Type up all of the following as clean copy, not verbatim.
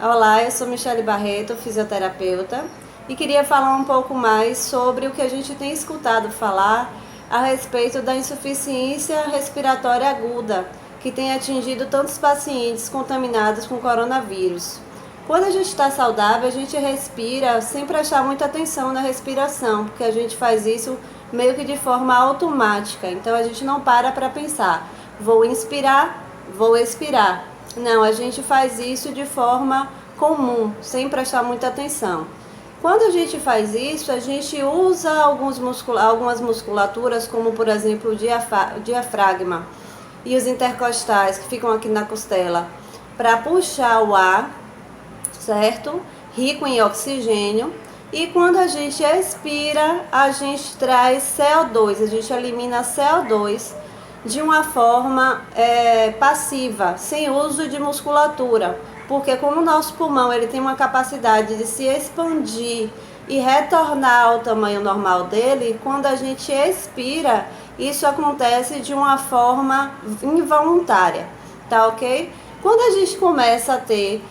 Olá, eu sou Michele Barreto, fisioterapeuta, e queria falar um pouco mais sobre o que a gente tem escutado falar a respeito da insuficiência respiratória aguda, que tem atingido tantos pacientes contaminados com coronavírus. Quando a gente está saudável, a gente respira sem prestar muita atenção na respiração, porque a gente faz isso meio que de forma automática, então a gente não para pensar, vou inspirar, vou expirar. Não, a gente faz isso de forma comum, sem prestar muita atenção. Quando a gente faz isso, a gente usa algumas musculaturas, como por exemplo o diafragma e os intercostais, que ficam aqui na costela, para puxar o ar, certo? Rico em oxigênio. E quando a gente expira, a gente traz CO2, a gente elimina CO2 de uma forma passiva, sem uso de musculatura, porque como o nosso pulmão ele tem uma capacidade de se expandir e retornar ao tamanho normal dele, quando a gente expira, isso acontece de uma forma involuntária, tá ok? Quando a gente começa a ter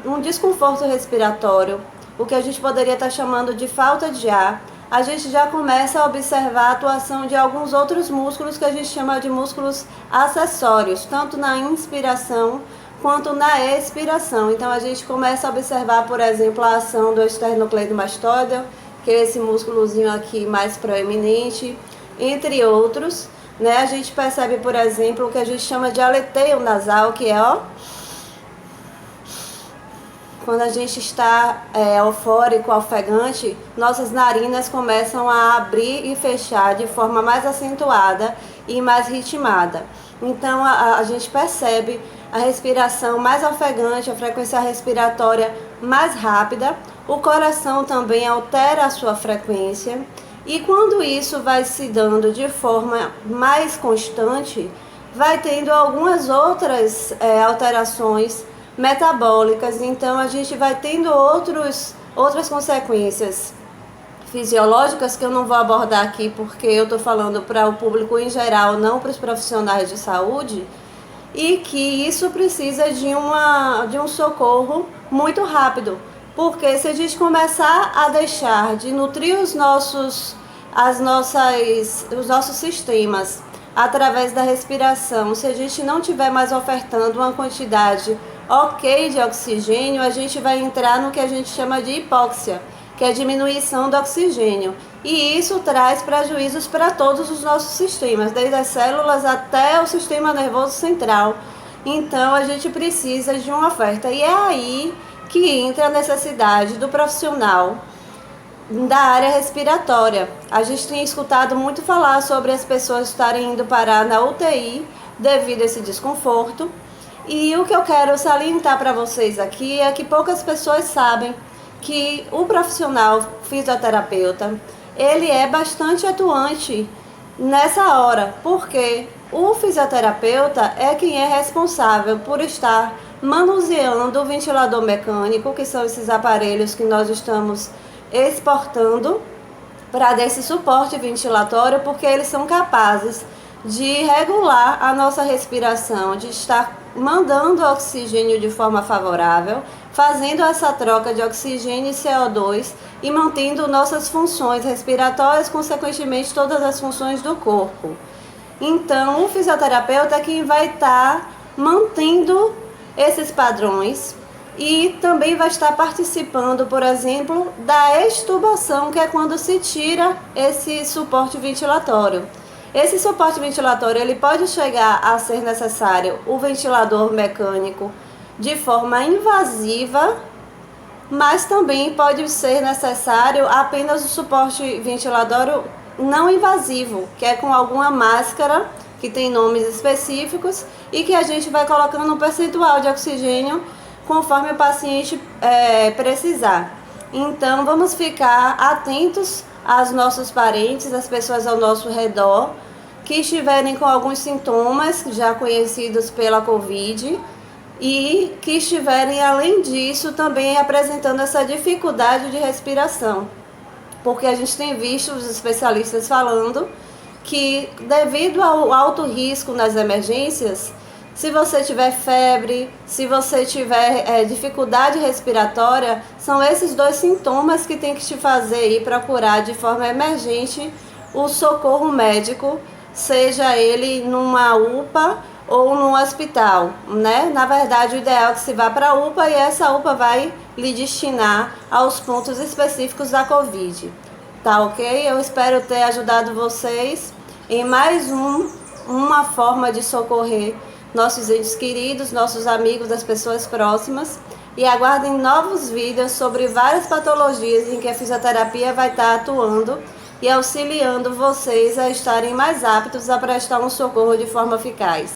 um desconforto respiratório, o que a gente poderia estar chamando de falta de ar, a gente já começa a observar a atuação de alguns outros músculos que a gente chama de músculos acessórios, tanto na inspiração quanto na expiração. Então a gente começa a observar, por exemplo, a ação do esternocleidomastoideo, que é esse músculozinho aqui mais proeminente, entre outros, né? A gente percebe, por exemplo, o que a gente chama de aleteio nasal, que é, ó, quando a gente está eufórico, ofegante, nossas narinas começam a abrir e fechar de forma mais acentuada e mais ritmada. Então a gente percebe a respiração mais ofegante, a frequência respiratória mais rápida, o coração também altera a sua frequência, e quando isso vai se dando de forma mais constante, vai tendo algumas outras alterações metabólicas, então a gente vai tendo outras consequências fisiológicas que eu não vou abordar aqui porque eu estou falando para o público em geral, não para os profissionais de saúde, e que isso precisa de um socorro muito rápido, porque se a gente começar a deixar de nutrir os nossos sistemas através da respiração, se a gente não tiver mais ofertando uma quantidade ok de oxigênio, a gente vai entrar no que a gente chama de hipóxia, que é a diminuição do oxigênio. E isso traz prejuízos para todos os nossos sistemas, desde as células até o sistema nervoso central. Então a gente precisa de uma oferta. E é aí que entra a necessidade do profissional da área respiratória. A gente tem escutado muito falar sobre as pessoas estarem indo parar na UTI devido a esse desconforto. E o que eu quero salientar para vocês aqui é que poucas pessoas sabem que o profissional fisioterapeuta, ele é bastante atuante nessa hora, porque o fisioterapeuta é quem é responsável por estar manuseando o ventilador mecânico, que são esses aparelhos que nós estamos exportando para dar esse suporte ventilatório, porque eles são capazes de regular a nossa respiração, de estar mandando oxigênio de forma favorável, fazendo essa troca de oxigênio e CO2 e mantendo nossas funções respiratórias, consequentemente todas as funções do corpo. Então, o fisioterapeuta é quem vai estar mantendo esses padrões e também vai estar participando, por exemplo, da extubação, que é quando se tira esse suporte ventilatório. Esse suporte ventilatório ele pode chegar a ser necessário o ventilador mecânico de forma invasiva, mas também pode ser necessário apenas o suporte ventilatório não invasivo, que é com alguma máscara que tem nomes específicos e que a gente vai colocando um percentual de oxigênio conforme o paciente precisar. Então vamos ficar atentos aos nossos parentes, às pessoas ao nosso redor, que estiverem com alguns sintomas já conhecidos pela Covid e que estiverem, além disso, também apresentando essa dificuldade de respiração. Porque a gente tem visto os especialistas falando que, devido ao alto risco nas emergências, Se você tiver febre, se você tiver dificuldade respiratória, são esses 2 sintomas que tem que te fazer ir procurar de forma emergente o socorro médico, seja ele numa UPA ou num hospital, né? Na verdade, o ideal é que se vá para a UPA e essa UPA vai lhe destinar aos pontos específicos da Covid. Tá ok? Eu espero ter ajudado vocês em mais uma forma de socorrer nossos entes queridos, nossos amigos, as pessoas próximas. E aguardem novos vídeos sobre várias patologias em que a fisioterapia vai estar atuando e auxiliando vocês a estarem mais aptos a prestar um socorro de forma eficaz.